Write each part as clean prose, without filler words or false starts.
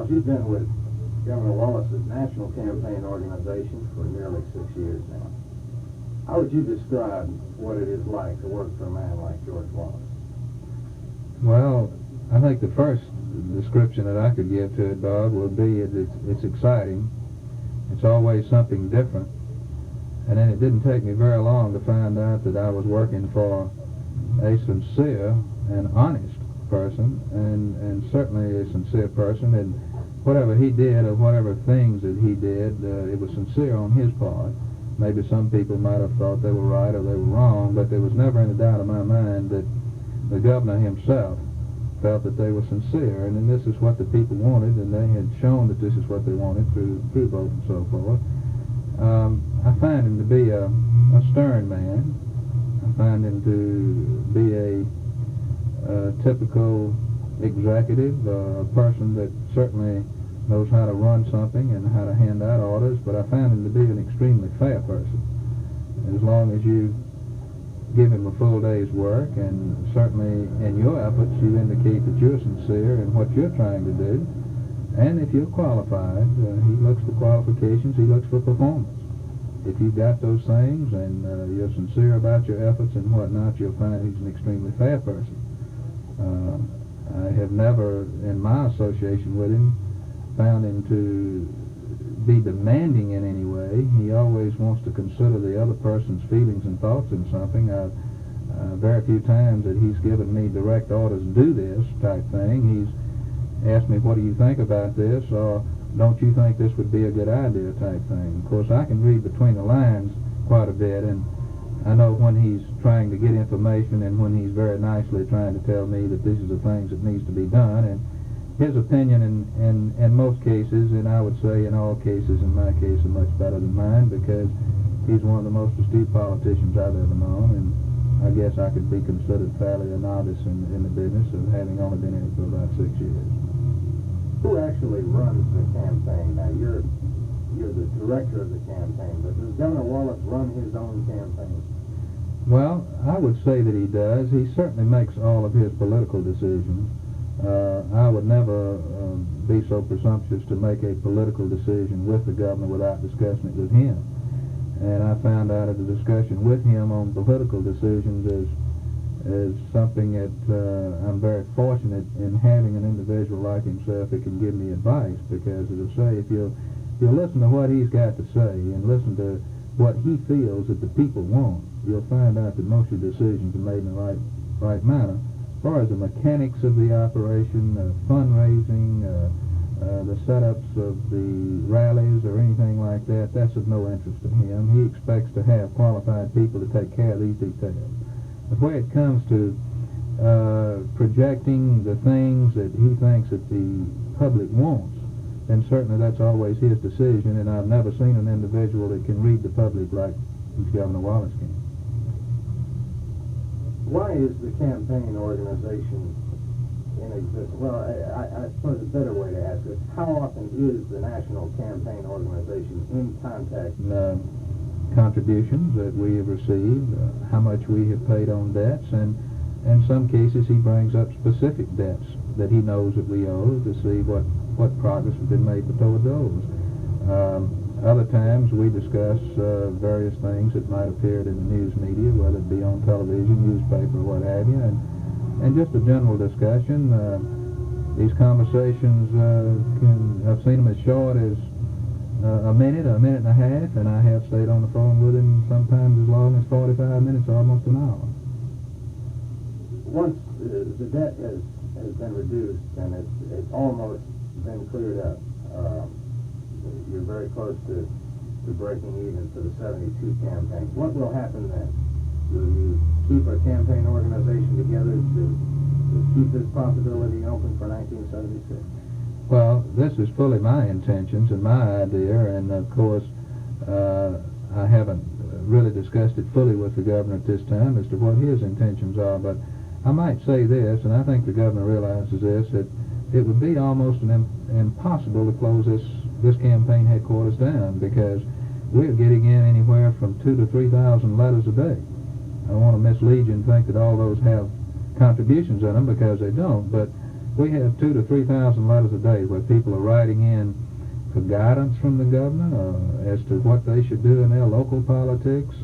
Miles, you've been with Governor Wallace's national campaign organization for nearly 6 years now. How would you describe what it is like to work for a man like George Wallace? Well, I think the first description that I could give to it, Bob, would be it's exciting. It's always something different. And then it didn't take me very long to find out that I was working for a sincere and honest person, and certainly a sincere person, and whatever he did or whatever things that he did, it was sincere on his part. Maybe some people might have thought they were right or they were wrong, but there was never any doubt in my mind that the governor himself felt that they were sincere, and then this is what the people wanted, and they had shown that this is what they wanted through vote and so forth. I find him to be a stern man. I find him to be a typical executive, a person that certainly knows how to run something and how to hand out orders, but I found him to be an extremely fair person. As long as you give him a full day's work, and certainly in your efforts you indicate that you're sincere in what you're trying to do, and if you're qualified, he looks for qualifications, he looks for performance. If you've got those things and you're sincere about your efforts and whatnot, you'll find he's an extremely fair person. I have never, in my association with him, found him to be demanding in any way. He always wants to consider the other person's feelings and thoughts in something. Very few times that he's given me direct orders, do this type thing. He's asked me, what do you think about this, or don't you think this would be a good idea type thing. Of course, I can read between the lines quite a bit, and I know when he's trying to get information and when he's very nicely trying to tell me that these are the things that needs to be done. And his opinion in most cases, and I would say in all cases, in my case, are much better than mine, because he's one of the most astute politicians I've ever known, and I guess I could be considered fairly a novice in the business of having only been in it for about 6 years. Who actually runs the campaign? Now, you're the director of the campaign, but does Governor Wallace run his own campaign? Well, I would say that he does. He certainly makes all of his political decisions. I would never be so presumptuous to make a political decision with the governor without discussing it with him. And I found out that the discussion with him on political decisions is something that I'm very fortunate in having an individual like himself that can give me advice, because as I say, if you listen to what he's got to say and listen to what he feels that the people want, you'll find out that most of your decisions are made in the right manner. As far as the mechanics of the operation, fundraising, the setups of the rallies or anything like that, that's of no interest to him. He expects to have qualified people to take care of these details. But when it comes to projecting the things that he thinks that the public wants, then certainly that's always his decision, and I've never seen an individual that can read the public like Governor Wallace can. Why is the campaign organization in existence? Well, I suppose a better way to ask it, how often is the national campaign organization in contact? Contributions that we have received, how much we have paid on debts, and in some cases he brings up specific debts that he knows that we owe to see what progress has been made toward those. Other times we discuss various things that might appear in the news media, whether it be on television, newspaper, what have you, and just a general discussion. These conversations I've seen them as short as a minute and a half, and I have stayed on the phone with him sometimes as long as 45 minutes, almost an hour. Once the debt has been reduced and it's almost been cleared up, you're very close to breaking even for the 72 campaign. What will happen then? Will you keep a campaign organization together to keep this possibility open for 1976? Well, this is fully my intentions and my idea, and of course I haven't really discussed it fully with the governor at this time as to what his intentions are, but I might say this, and I think the governor realizes this, that it would be almost impossible to close this campaign headquarters down, because we're getting in anywhere from 2,000 to 3,000 letters a day. I don't want to mislead you and think that all those have contributions in them, because they don't, but we have 2,000 to 3,000 letters a day where people are writing in for guidance from the governor as to what they should do in their local politics,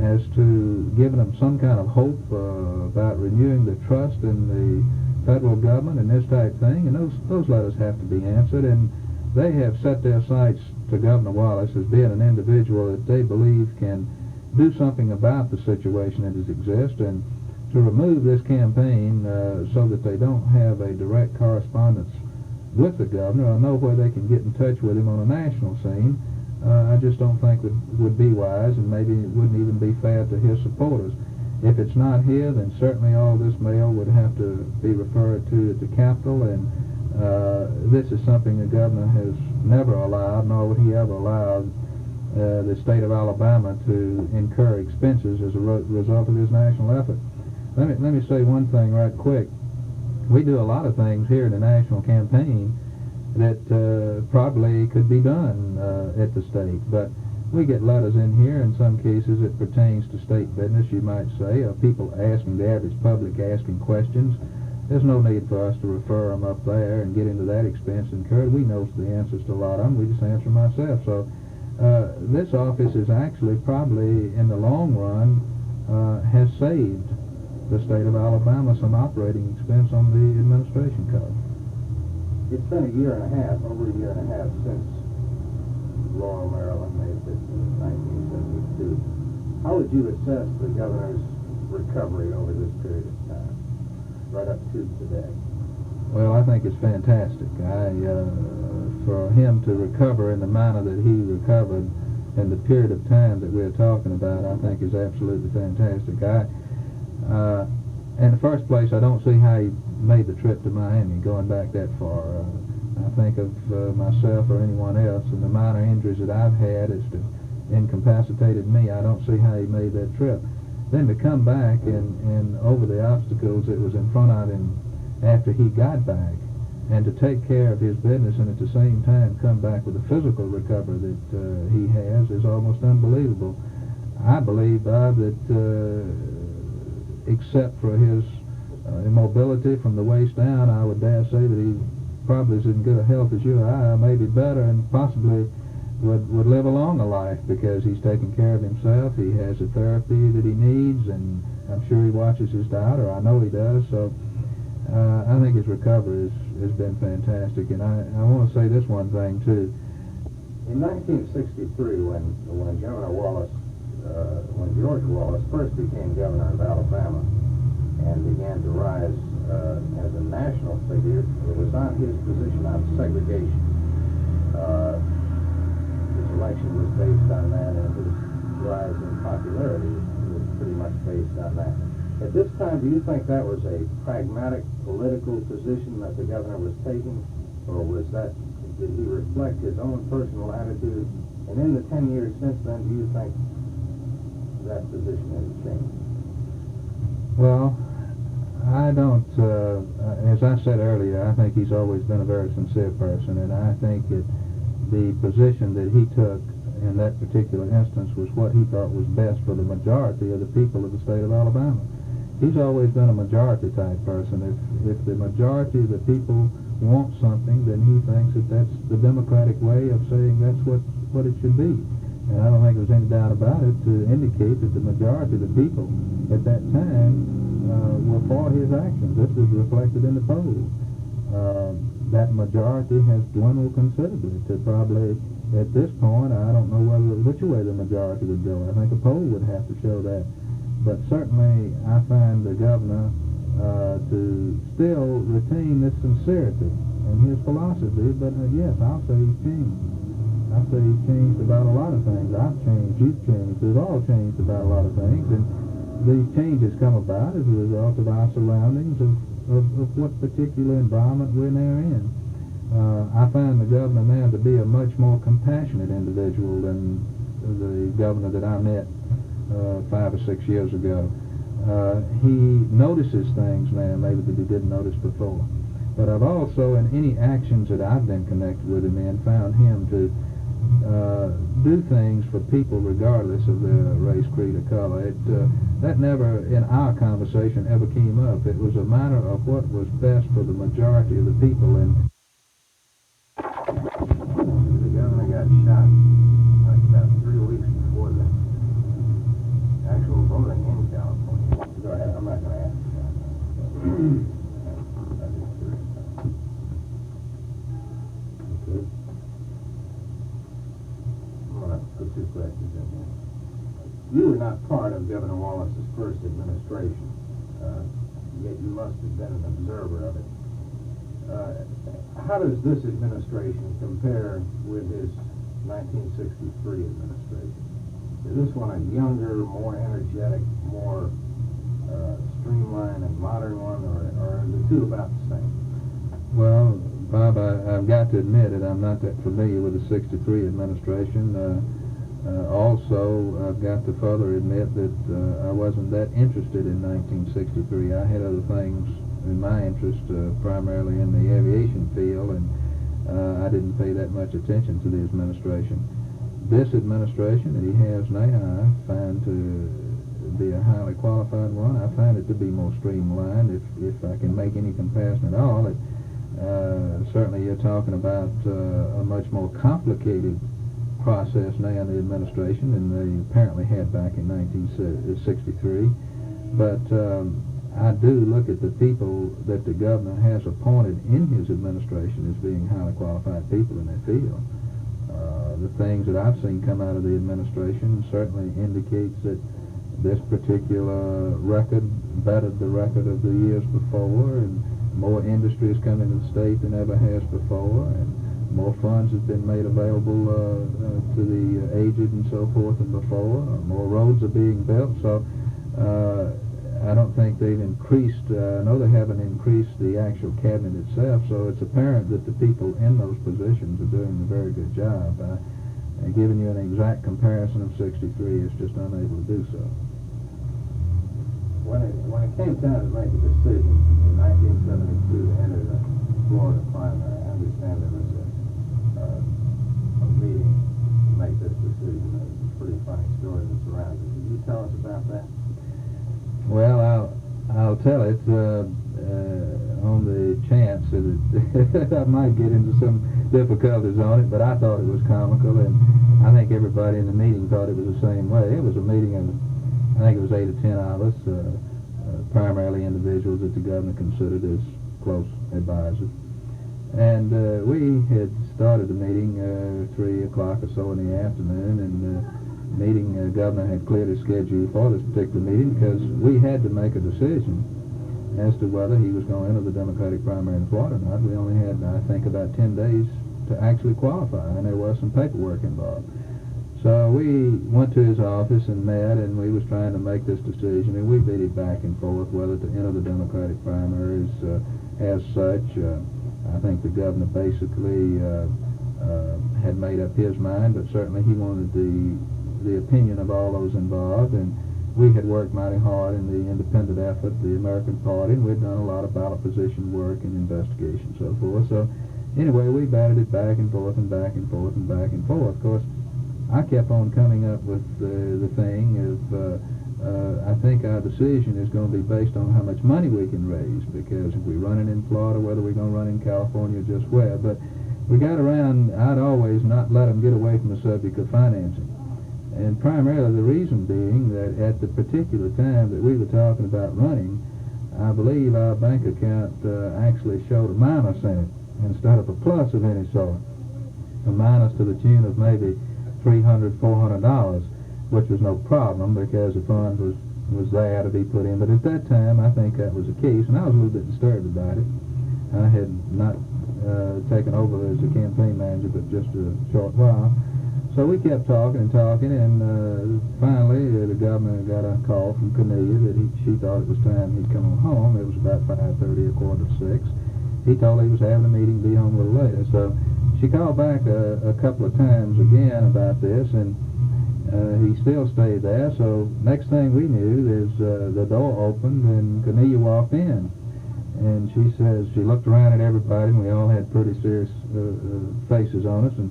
as to giving them some kind of hope about renewing the trust in the federal government and this type thing. And those letters have to be answered, and they have set their sights to Governor Wallace as being an individual that they believe can do something about the situation that exists, and to remove this campaign so that they don't have a direct correspondence with the governor or know where they can get in touch with him on a national scene. I just don't think would be wise, and maybe it wouldn't even be fair to his supporters. If it's not here, then certainly all this mail would have to be referred to at the Capitol, and this is something the governor has never allowed, nor would he ever allow the state of Alabama to incur expenses as a result of his national effort. Let me say one thing right quick. We do a lot of things here in the national campaign that probably could be done at the state, but we get letters in here. In some cases it pertains to state business, you might say, or people asking, the average public asking questions. There's no need for us to refer them up there and get into that expense incurred. We know the answers to a lot of them. We just answer them ourselves. So this office is actually probably, in the long run, has saved the state of Alabama some operating expense on the administration cost. It's been a year and a half, over a year and a half, since Laurel, Maryland, May 15, 1972. How would you assess the governor's recovery over this period of time, right up to today? Well, I think it's fantastic. For him to recover in the manner that he recovered in the period of time that we're talking about, I think is absolutely fantastic. In the first place, I don't see how he made the trip to Miami, going back that far. I think of myself or anyone else, and the minor injuries that I've had as to incapacitated me, I don't see how he made that trip. Then to come back and over the obstacles that was in front of him after he got back, and to take care of his business and at the same time come back with the physical recovery that he has is almost unbelievable. I believe, Bob, that except for his immobility from the waist down, I would dare say that he probably is in good health as you or I, maybe better, and possibly would live a longer life because he's taking care of himself. He has the therapy that he needs, and I'm sure he watches his diet, or I know he does. So I think his recovery has been fantastic. And I want to say this one thing too. In 1963, when Governor Wallace, when George Wallace first became governor of Alabama and began to rise as a national figure, it was on his position on segregation. His election was based on that, and his rise in popularity was pretty much based on that. At this time, do you think that was a pragmatic political position that the governor was taking, or did he reflect his own personal attitude? And in the 10 years since then, do you think that position has changed? Well, I don't, as I said earlier, I think he's always been a very sincere person, and I think that the position that he took in that particular instance was what he thought was best for the majority of the people of the state of Alabama. He's always been a majority type person. If the majority of the people want something, then he thinks that that's the democratic way of saying that's what it should be. And I don't think there's any doubt about it to indicate that the majority of the people at that time were for his actions. This was reflected in the polls. That majority has dwindled considerably to probably, at this point, I don't know which way the majority would go. I think a poll would have to show that. But certainly I find the governor to still retain this sincerity in his philosophy, but yes, I'll say he's changed. I'll say he's changed about a lot of things. I've changed, you've changed, we've all changed about a lot of things, and these changes come about as a result of our surroundings, of what particular environment we're now in. I find the governor now to be a much more compassionate individual than the governor that I met 5 or 6 years ago. He notices things now maybe that he didn't notice before. But I've also, in any actions that I've been connected with him in, found him to do things for people regardless of their race, creed, or color. That never, in our conversation, ever came up. It was a matter of what was best for the majority of the people. And the governor got shot like about 3 weeks before the actual voting in California. Go ahead. I'm not going to ask you that. I'm just curious. Okay. I'm going to put 2 questions in here. You were not part of Governor Wallace's first administration, yet you must have been an observer of it. How does this administration compare with his 1963 administration? Is this one a younger, more energetic, more streamlined and modern one, or are the two about the same? well, Bob, I've got to admit it. I'm not that familiar with the 63 administration. Also, I've got to further admit that I wasn't that interested in 1963. I had other things in my interest, primarily in the aviation field, and I didn't pay that much attention to the administration. This administration that he has now, I find to be a highly qualified one. I find it to be more streamlined, if I can make any comparison at all. Certainly you're talking about a much more complicated process now in the administration than they apparently had back in 1963. But I do look at the people that the governor has appointed in his administration as being highly qualified people in their field. The things that I've seen come out of the administration certainly indicates that this particular record bettered the record of the years before, and more industry has come into the state than ever has before, and more funds have been made available to the aged and so forth than before. More roads are being built, so I don't think they've increased, I know they haven't increased the actual cabinet itself, so it's apparent that the people in those positions are doing a very good job. Giving you an exact comparison of 63 is just unable to do so. When it came time to make a decision in 1972 to enter the Florida primary, I understand there was a meeting to make this decision. There's a pretty funny story that surrounds it. Could you tell us about that? Well, I'll tell it on the chance that I might get into some difficulties on it, but I thought it was comical, and I think everybody in the meeting thought it was the same way. It was a meeting of, I think it was 8 or 10 of us, primarily individuals that the governor considered as close advisors. And we had started the meeting 3 o'clock or so in the afternoon, and meeting governor had cleared his schedule for this particular meeting because we had to make a decision as to whether he was going to enter the Democratic primary in Florida or not. We only had, I think, about 10 days to actually qualify, and there was some paperwork involved. So we went to his office and met, and we was trying to make this decision, and we beat it back and forth whether to enter the Democratic primaries as such. I think the governor basically had made up his mind, but certainly he wanted the opinion of all those involved, and we had worked mighty hard in the independent effort, the American Party, and we'd done a lot of ballot position work and investigation and so forth. So anyway, we batted it back and forth and back and forth and back and forth. Of course, I kept on coming up with the thing of I think our decision is going to be based on how much money we can raise, because if we're running in Florida, whether we're going to run in California, just where. But we got around, I'd always not let them get away from the subject of financing. And primarily the reason being that at the particular time that we were talking about running, I believe our bank account actually showed a minus in it instead of a plus of any sort. A minus to the tune of maybe $300, $400, which was no problem because the fund was there to be put in. But at that time, I think that was the case, and I was a little bit disturbed about it. I had not taken over as a campaign manager but just a short while. So we kept talking and talking, and finally the governor got a call from Cornelia that she thought it was time he'd come on home. It was about 5:30 or 5:45. He told her he was having a meeting, be home a little later. So she called back a couple of times again about this, and he still stayed there. So next thing we knew, the door opened and Cornelia walked in, and she says, she looked around at everybody, and we all had pretty serious faces on us, and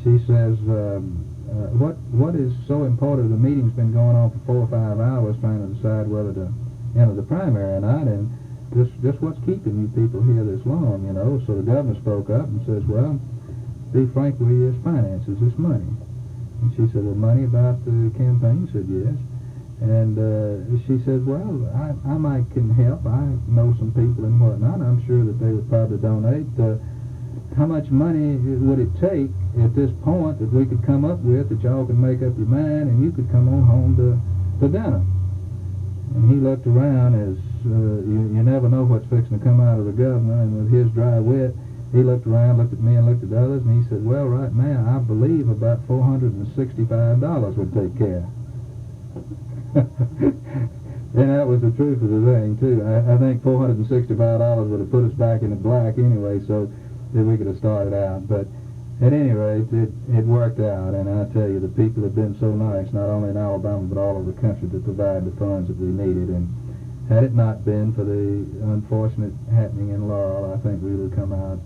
she says, what is so important? The meeting's been going on for 4 or 5 hours trying to decide whether to enter the primary or not, and just what's keeping you people here this long, you know? So the governor spoke up and says, well, be frank with you, it's finances, it's money. And she said, well, money about the campaign? Said, yes. And she said, well, I might can help. I know some people and whatnot. I'm sure that they would probably donate. How much money would it take at this point that we could come up with that y'all could make up your mind and you could come on home to dinner? And he looked around as you never know what's fixing to come out of the governor, and with his dry wit, he looked around, looked at me and looked at others, and he said, well, right now I believe about $465 would take care. And that was the truth of the thing, too. I think $465 would have put us back in the black anyway, so that we could have started out. But at any rate, it worked out, and I tell you, the people have been so nice, not only in Alabama but all over the country, to provide the funds that we needed. And had it not been for the unfortunate happening in Laurel, I think we would have come out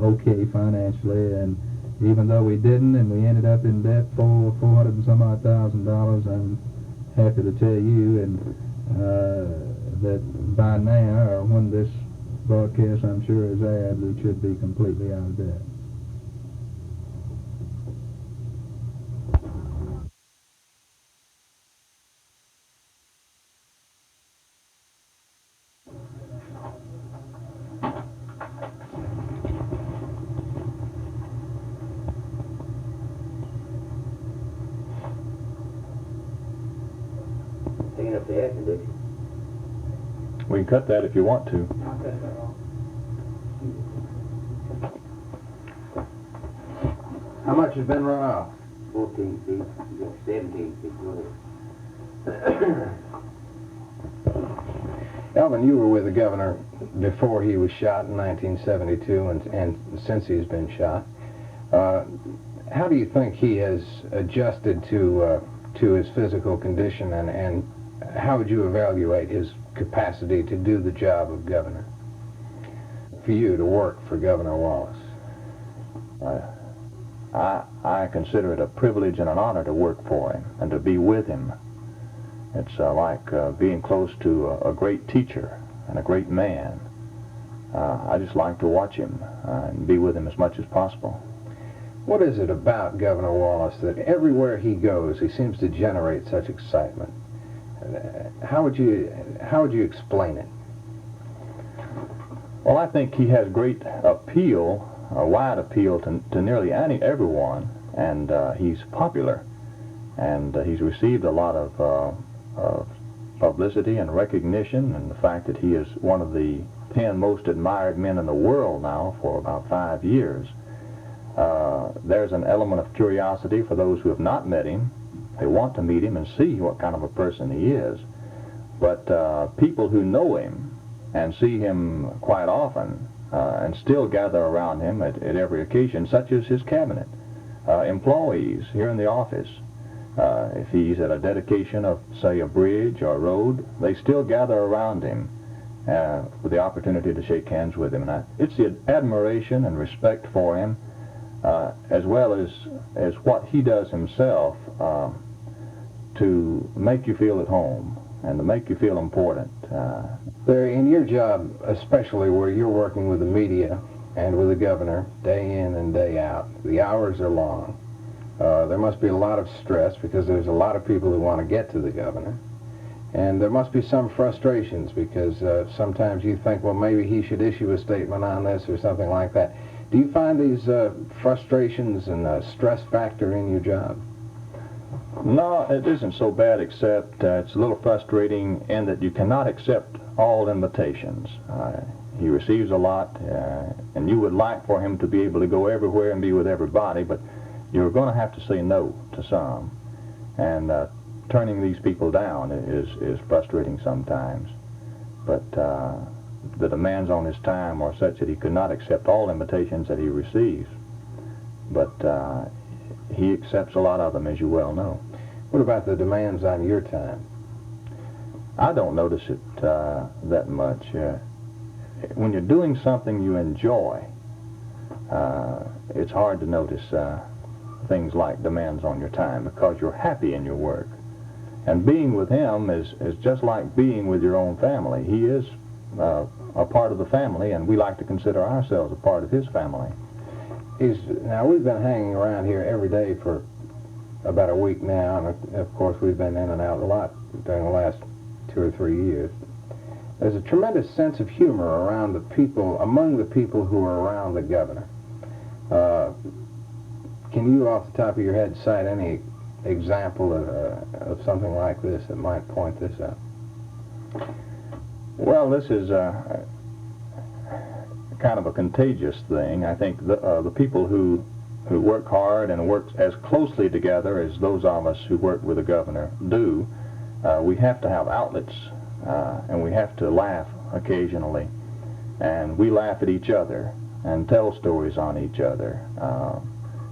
okay financially. And even though we didn't, and we ended up in debt for $400 and some odd thousand, I'm happy to tell you that by now, or when this broadcast I'm sure is aired, we should be completely out of debt. Taking up the air conditioner. We can cut that if you want to. I'll cut that off. How much has been run off? 14 feet. You got 17 feet with it. Elvin, you were with the governor before he was shot in 1972 and since he's been shot. How do you think he has adjusted to his physical condition, and how would you evaluate his capacity to do the job of governor? For you to work for Governor Wallace? I consider it a privilege and an honor to work for him and to be with him. It's like being close to a great teacher and a great man. I just like to watch him and be with him as much as possible. What is it about Governor Wallace that everywhere he goes he seems to generate such excitement? How would you explain it? Well, I think he has great appeal, a wide appeal to nearly everyone, and he's popular, and he's received a lot of publicity and recognition, and the fact that he is one of the 10 most admired men in the world now for about 5 years. There's an element of curiosity for those who have not met him. They want to meet him and see what kind of a person he is. But people who know him and see him quite often and still gather around him at every occasion, such as his cabinet, employees here in the office. If he's at a dedication of, say, a bridge or a road, they still gather around him with the opportunity to shake hands with him. And it's the admiration and respect for him, as well as what he does himself to make you feel at home and to make you feel important. In your job, especially where you're working with the media and with the governor day in and day out, the hours are long. There must be a lot of stress because there's a lot of people who want to get to the governor. And there must be some frustrations because sometimes you think, well, maybe he should issue a statement on this or something like that. Do you find these frustrations and stress factor in your job? No, it isn't so bad, except it's a little frustrating in that you cannot accept all invitations. He receives a lot, and you would like for him to be able to go everywhere and be with everybody, but you're going to have to say no to some. And turning these people down is frustrating sometimes. But the demands on his time are such that he could not accept all invitations that he receives. But he accepts a lot of them, as you well know. What about the demands on your time? I don't notice it that much. When you're doing something you enjoy, it's hard to notice things like demands on your time, because you're happy in your work. And being with him is just like being with your own family. He is a part of the family, and we like to consider ourselves a part of his family. Now, we've been hanging around here every day for about a week now, and of course we've been in and out a lot during the last 2 or 3 years. There's a tremendous sense of humor around the people, among the people who are around the governor. Can you, off the top of your head, cite any example of something like this that might point this out? Well, this is kind of a contagious thing. I think the people who work hard and work as closely together as those of us who work with the governor do, we have to have outlets, and we have to laugh occasionally. And we laugh at each other and tell stories on each other,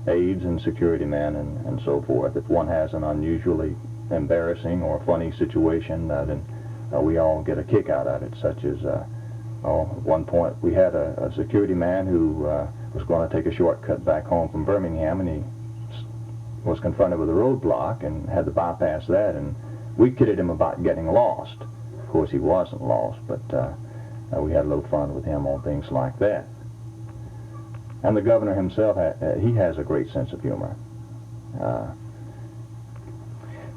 aides and security men and so forth. If one has an unusually embarrassing or funny situation, then we all get a kick out of it, such as at one point we had a security man who was going to take a shortcut back home from Birmingham, and he was confronted with a roadblock and had to bypass that, and we kidded him about getting lost. Of course, he wasn't lost, but we had a little fun with him on things like that. And the governor himself, he has a great sense of humor.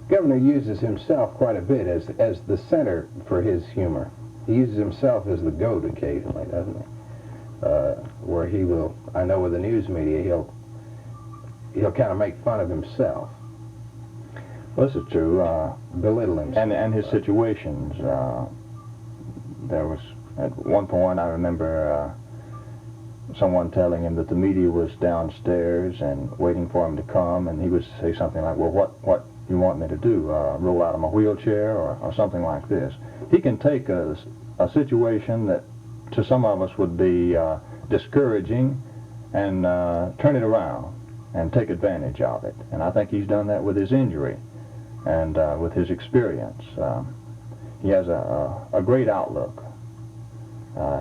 Governor uses himself quite a bit as the center for his humor. He uses himself as the goat occasionally, doesn't he? Where he will, I know with the news media, he'll kind of make fun of himself. Well, this is true. Belittle himself. And his situations. There was, at one point, I remember someone telling him that the media was downstairs and waiting for him to come, and he would say something like, well, what you want me to do? Roll out of my wheelchair or something like this. He can take a situation that to some of us would be discouraging and turn it around and take advantage of it. And I think he's done that with his injury and with his experience. He has a great outlook.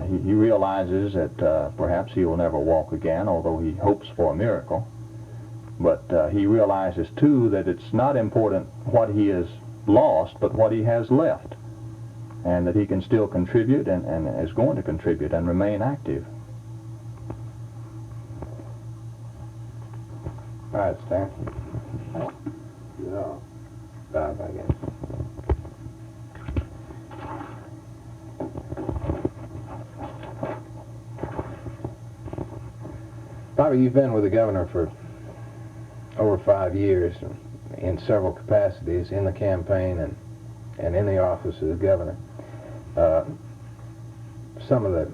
He realizes that perhaps he will never walk again, although he hopes for a miracle. But he realizes, too, that it's not important what he has lost, but what he has left, and that he can still contribute and is going to contribute and remain active. All right, Stan. Yeah. Bob, I guess. Bobby, you've been with the governor for over 5 years in several capacities, in the campaign and in the office of the governor. Some of the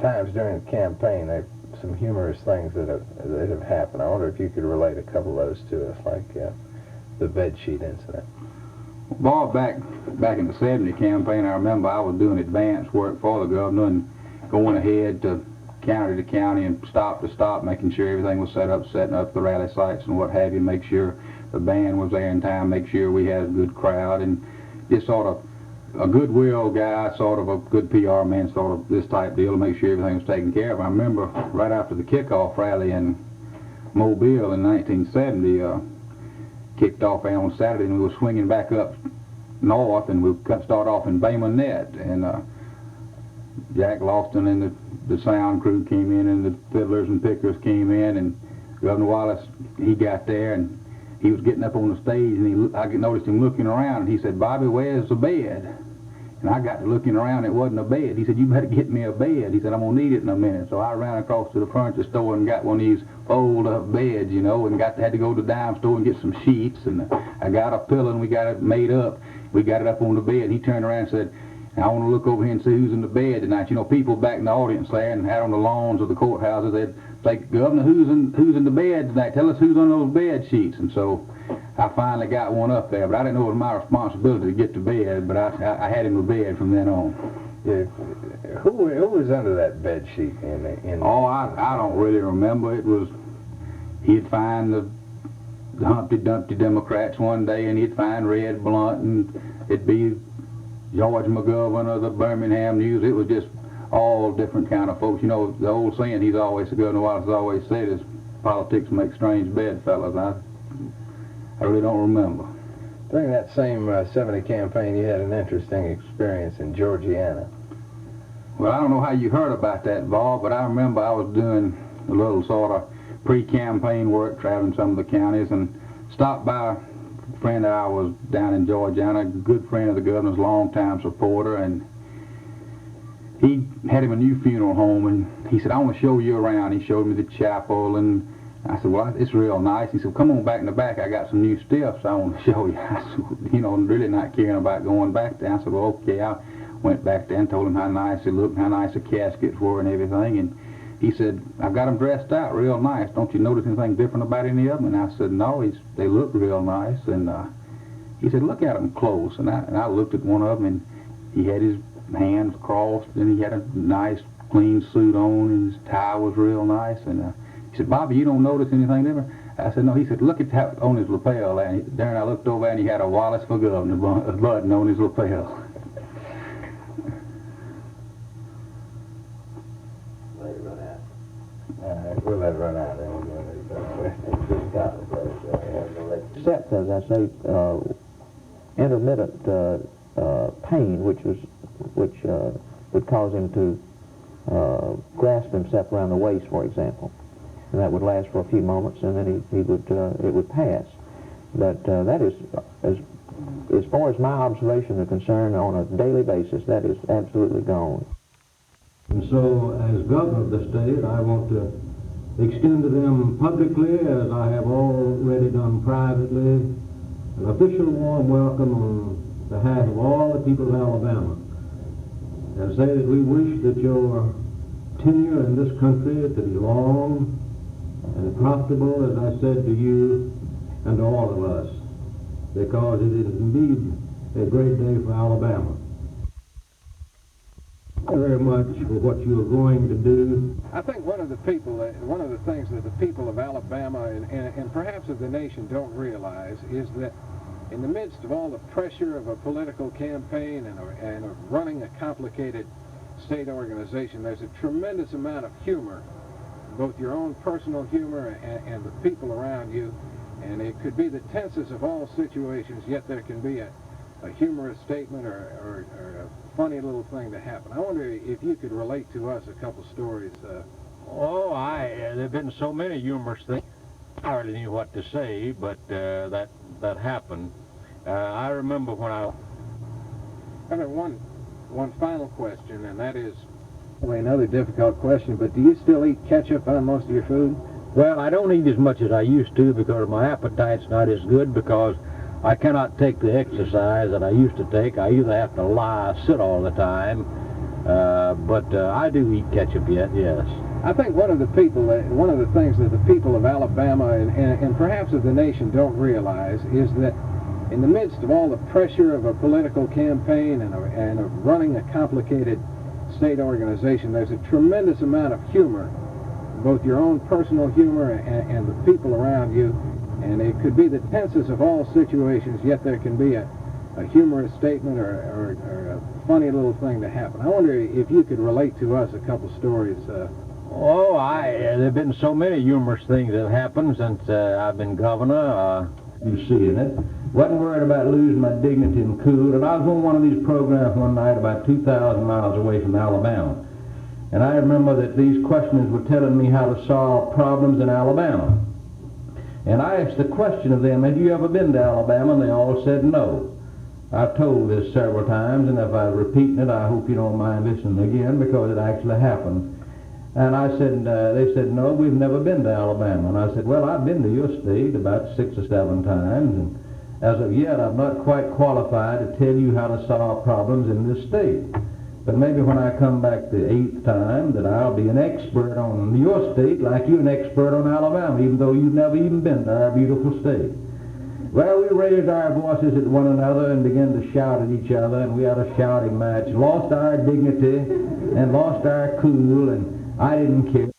times during the campaign, there are some humorous things that have happened. I wonder if you could relate a couple of those to us, like the bedsheet incident. Bob, back in the 70 campaign, I remember I was doing advance work for the governor and going ahead to county to county and stop to stop, making sure everything was set up, setting up the rally sites and what have you, make sure the band was there in time, make sure we had a good crowd, and just sort of a goodwill guy, sort of a good PR man, sort of this type deal to make sure everything was taken care of. I remember right after the kickoff rally in Mobile in 1970, kicked off on Saturday, and we were swinging back up north, and we started off in Bay Minette, and Jack Lawson and the sound crew came in, and the fiddlers and pickers came in, and Governor Wallace, he got there, and he was getting up on the stage, and I noticed him looking around, and he said, "Bobby, where's the bed?" And I got to looking around, it wasn't a bed. He said, "You better get me a bed." He said, "I'm going to need it in a minute." So I ran across to the furniture store and got one of these fold-up beds, you know, and had to go to the dime store and get some sheets, and I got a pillow, and we got it made up. We got it up on the bed, and he turned around and said, "I want to look over here and see who's in the bed tonight." You know, people back in the audience there and out on the lawns of the courthouses, they'd say, "Governor, who's in the bed tonight? Tell us who's on those bed sheets." And so I finally got one up there, but I didn't know it was my responsibility to get to bed, but I had him to bed from then on. Yeah. Who was under that bed sheet? Oh, I don't really remember. It was, he'd find the Humpty Dumpty Democrats one day, and he'd find Red Blunt, and it'd be George McGovern of the Birmingham News. It was just all different kind of folks. You know, the old saying the Governor Wallace always said is, politics make strange bedfellows. I really don't remember. During that same 70 campaign, you had an interesting experience in Georgiana. Well, I don't know how you heard about that, Bob, but I remember I was doing a little sort of pre-campaign work, traveling some of the counties, and stopped by a friend that I was down in Georgiana, a good friend of the governor's, long-time supporter, and he had him a new funeral home, and he said, I want to show you around. He showed me the chapel, and I said, well, it's real nice. He said, come on back in the back. I got some new stuff, so I want to show you. I said, you know, really not caring about going back there. I said, well, okay. I went back there and told him how nice it looked, how nice the caskets were and everything, and he said, I've got them dressed out real nice. Don't you notice anything different about any of them? And I said, no, they look real nice. And he said, look at them close. And I looked at one of them, and he had his hands crossed, and he had a nice clean suit on, and his tie was real nice. And he said, Bobby, you don't notice anything different? I said, no. He said, look at that on his lapel. And there, I looked over, and he had a Wallace for Governor button on his lapel. Let it run out. We'll let it run out. Except, as I say, intermittent pain, which would cause him to grasp himself around the waist, for example, and that would last for a few moments, and then it would pass. But that is, as far as my observation is concerned, on a daily basis, that is absolutely gone. And so, as governor of the state, I want to extend to them publicly, as I have already done privately, an official warm welcome on behalf of all the people of Alabama, and say that we wish that your tenure in this country to be long and profitable, as I said to you and to all of us, because it is indeed a great day for Alabama. Very much for what you are going to do. I think one of the things that the people of Alabama and perhaps of the nation don't realize is that in the midst of all the pressure of a political campaign and of running a complicated state organization, there's a tremendous amount of humor, both your own personal humor and the people around you, and it could be the tensest of all situations, yet there can be a humorous statement or a funny little thing to happen. I wonder if you could relate to us a couple stories. There've been so many humorous things. I hardly knew what to say, but that happened. I remember when I have one final question, and that is another difficult question, but do you still eat ketchup on most of your food? Well, I don't eat as much as I used to because my appetite's not as good, because I cannot take the exercise that I used to take. I either have to lie or sit all the time, but I do eat ketchup yet, yes. I think one of the things that the people of Alabama and perhaps of the nation don't realize is that in the midst of all the pressure of a political campaign and of running a complicated state organization, there's a tremendous amount of humor, both your own personal humor and the people around you. And it could be the tensest of all situations, yet there can be a humorous statement or a funny little thing to happen. I wonder if you could relate to us a couple stories. There've been so many humorous things that have happened since I've been governor. You see in it. Wasn't worried about losing my dignity and cool. And I was on one of these programs one night about 2,000 miles away from Alabama. And I remember that these questioners were telling me how to solve problems in Alabama. And I asked the question of them, have you ever been to Alabama? And they all said no. I've told this several times, and if I'm repeating it, I hope you don't mind listening again, because it actually happened. And I said, they said, no, we've never been to Alabama. And I said, well, I've been to your state about 6 or 7 times, and as of yet, I'm not quite qualified to tell you how to solve problems in this state. But maybe when I come back the 8th time, that I'll be an expert on your state like you're an expert on Alabama, even though you've never even been to our beautiful state. Well, we raised our voices at one another and began to shout at each other, and we had a shouting match, lost our dignity and lost our cool, and I didn't care.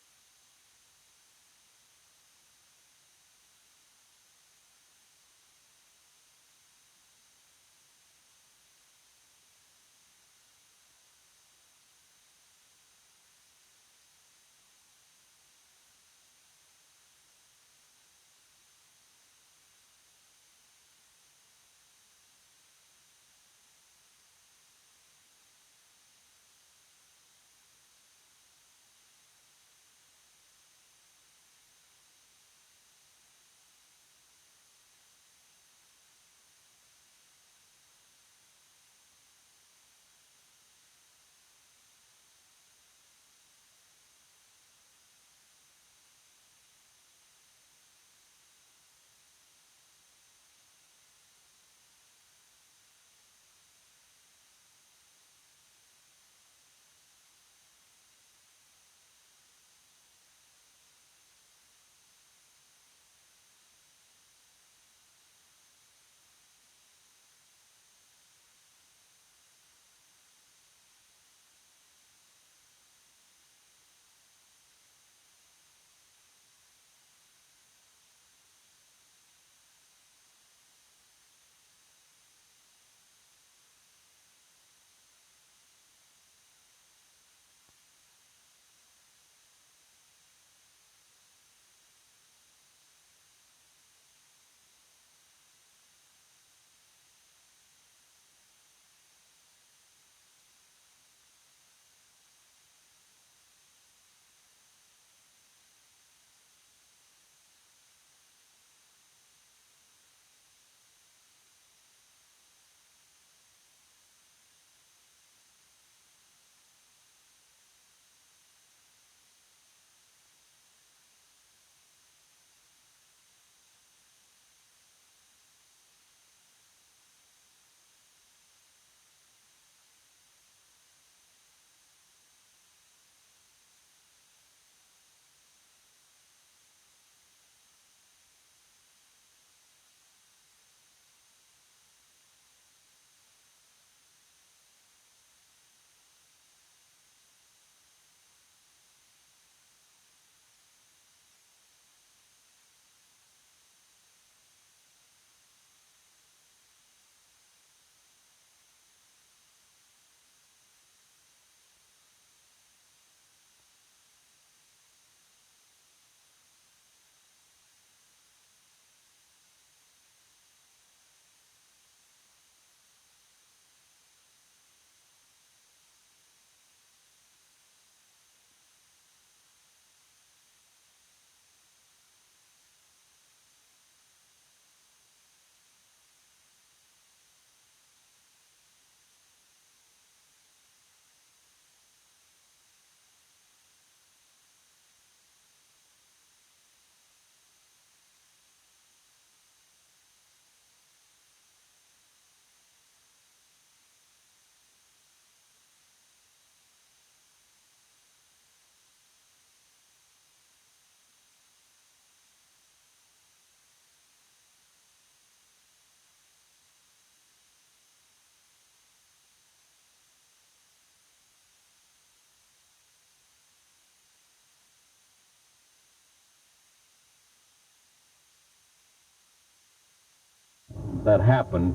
that happened.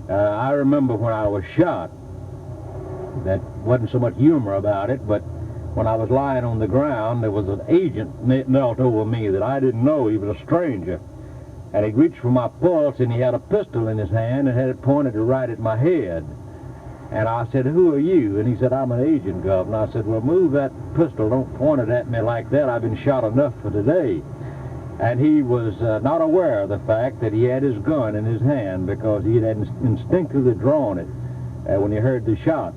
I remember when I was shot, that wasn't so much humor about it, but when I was lying on the ground, there was an agent knelt over me that I didn't know. He was a stranger. And he reached for my pulse, and he had a pistol in his hand and had it pointed right at my head. And I said, "Who are you?" And he said, "I'm an agent, Governor." I said, "Well, move that pistol. Don't point it at me like that. I've been shot enough for today." And he was not aware of the fact that he had his gun in his hand, because he had instinctively drawn it when he heard the shots.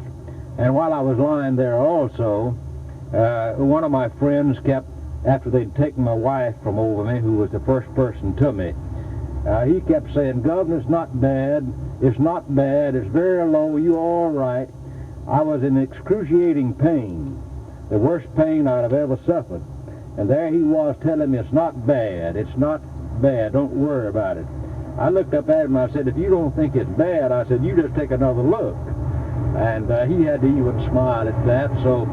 And while I was lying there also, one of my friends kept, after they'd taken my wife from over me, who was the first person to me, he kept saying, "Governor, it's not bad. It's not bad. It's very low. You're all right." I was in excruciating pain, the worst pain I'd have ever suffered. And there he was telling me, "It's not bad. It's not bad. Don't worry about it." I looked up at him and I said, "If you don't think it's bad," I said, "you just take another look." And he had to even smile at that. So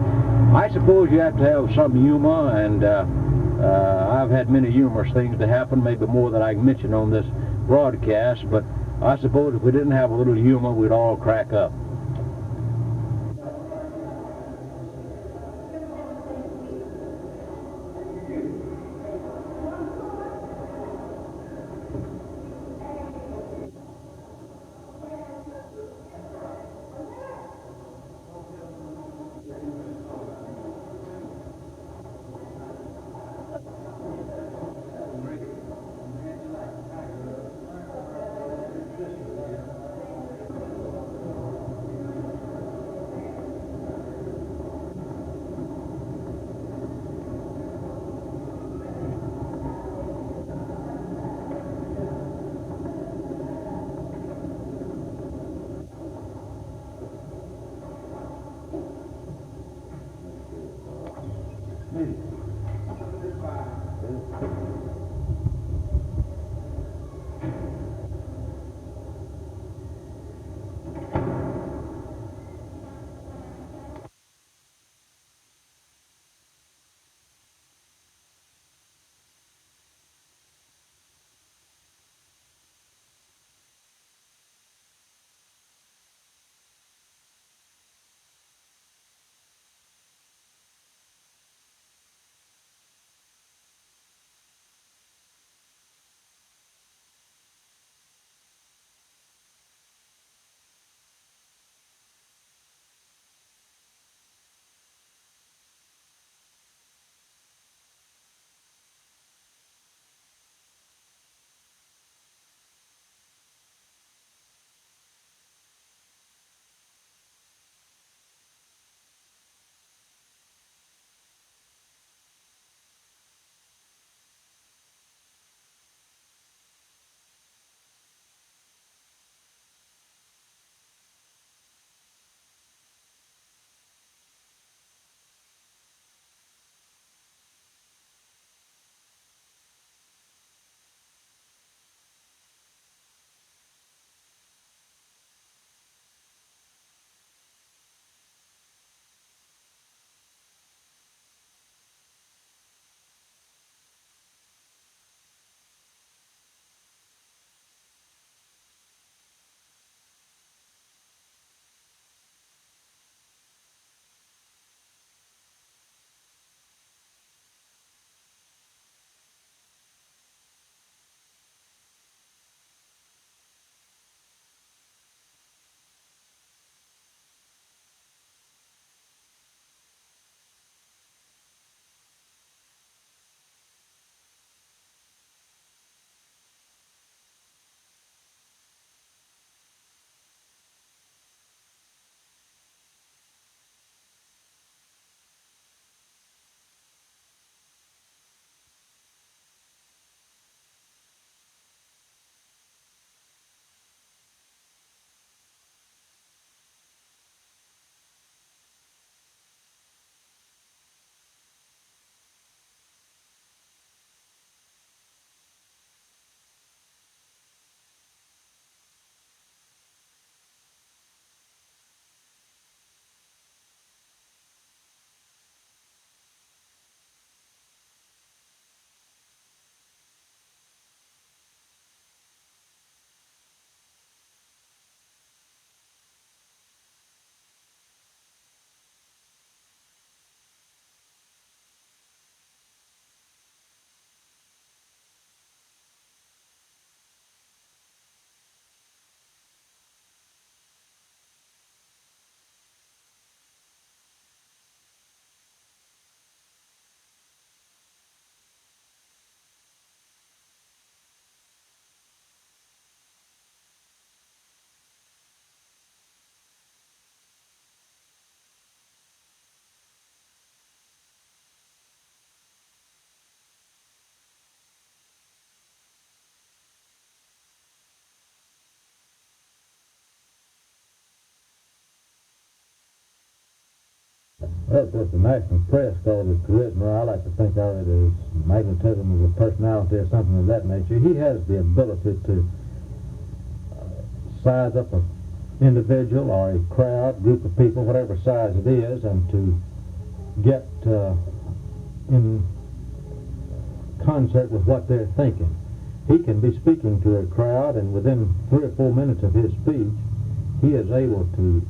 I suppose you have to have some humor, and I've had many humorous things to happen, maybe more than I can mention on this broadcast, but I suppose if we didn't have a little humor, we'd all crack up. Well, of course, the national press calls it charisma. I like to think of it as magnetism, as a personality or something of that nature. He has the ability to size up an individual or a crowd, group of people, whatever size it is, and to get in concert with what they're thinking. He can be speaking to a crowd, and within 3 or 4 minutes of his speech, he is able to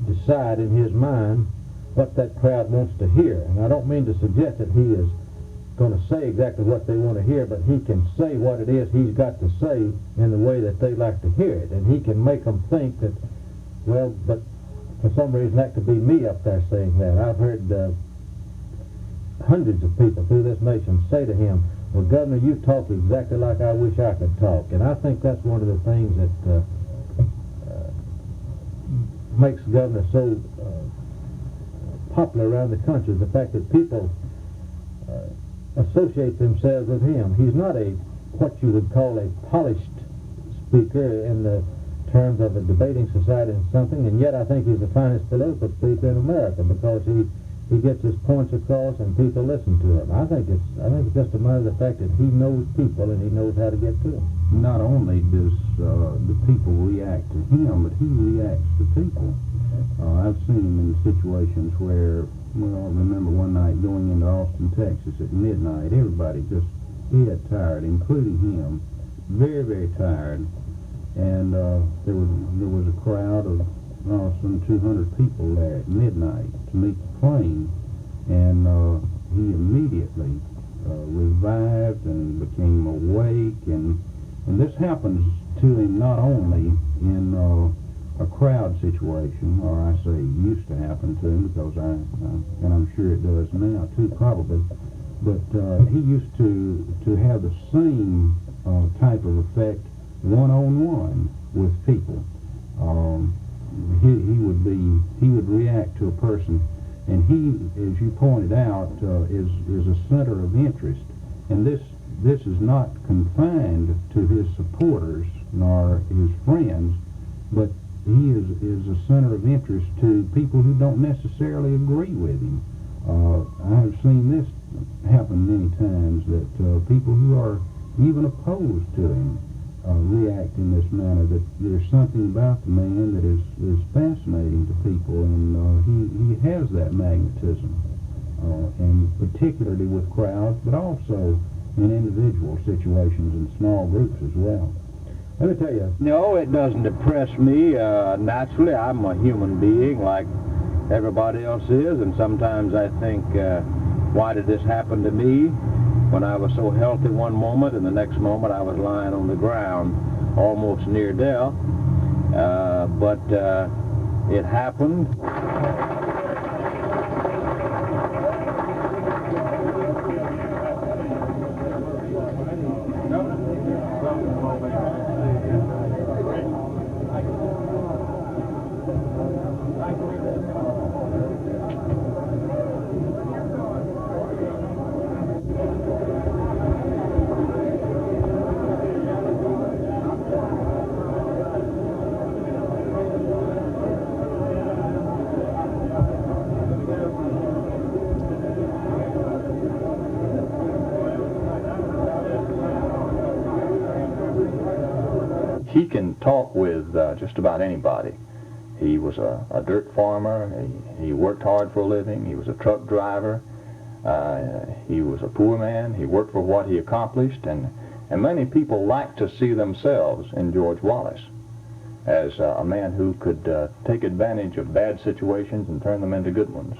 decide in his mind what that crowd wants to hear. And I don't mean to suggest that he is going to say exactly what they want to hear, but he can say what it is he's got to say in the way that they like to hear it. And he can make them think that, well, but for some reason that could be me up there saying that. I've heard hundreds of people through this nation say to him, well, Governor, you talk exactly like I wish I could talk. And I think that's one of the things that makes the governor so popular around the country, the fact that people associate themselves with him. He's not what you would call a polished speaker in the terms of a debating society and something, and yet I think he's the finest political speaker in America because he gets his points across and people listen to him. I think it's just a matter of the fact that he knows people and he knows how to get to them. Not only does the people react to him, but he reacts to people. I've seen him in situations where, well, I remember one night going into Austin, Texas at midnight. Everybody just dead tired, including him, very, very tired. And there was a crowd of some 200 people there at midnight to meet the plane, and he immediately revived and became awake, and this happens to him not only in a crowd situation, or I say used to happen to him, because and I'm sure it does now too, probably, but he used to have the same type of effect one-on-one with people. He would react to a person, and he, as you pointed out, is a center of interest. And this is not confined to his supporters nor his friends, but he is a center of interest to people who don't necessarily agree with him. I've seen this happen many times, that people who are even opposed to him react in this manner, that there's something about the man that is fascinating to people, and he has that magnetism, and particularly with crowds, but also in individual situations and small groups as well. Let me tell you. No, it doesn't depress me. Naturally, I'm a human being like everybody else is, and sometimes I think, why did this happen to me? When I was so healthy one moment, and the next moment I was lying on the ground, almost near death. But it happened. He can talk with just about anybody. He was a dirt farmer. He worked hard for a living. He was a truck driver. He was a poor man. He worked for what he accomplished, and many people like to see themselves in George Wallace as a man who could take advantage of bad situations and turn them into good ones.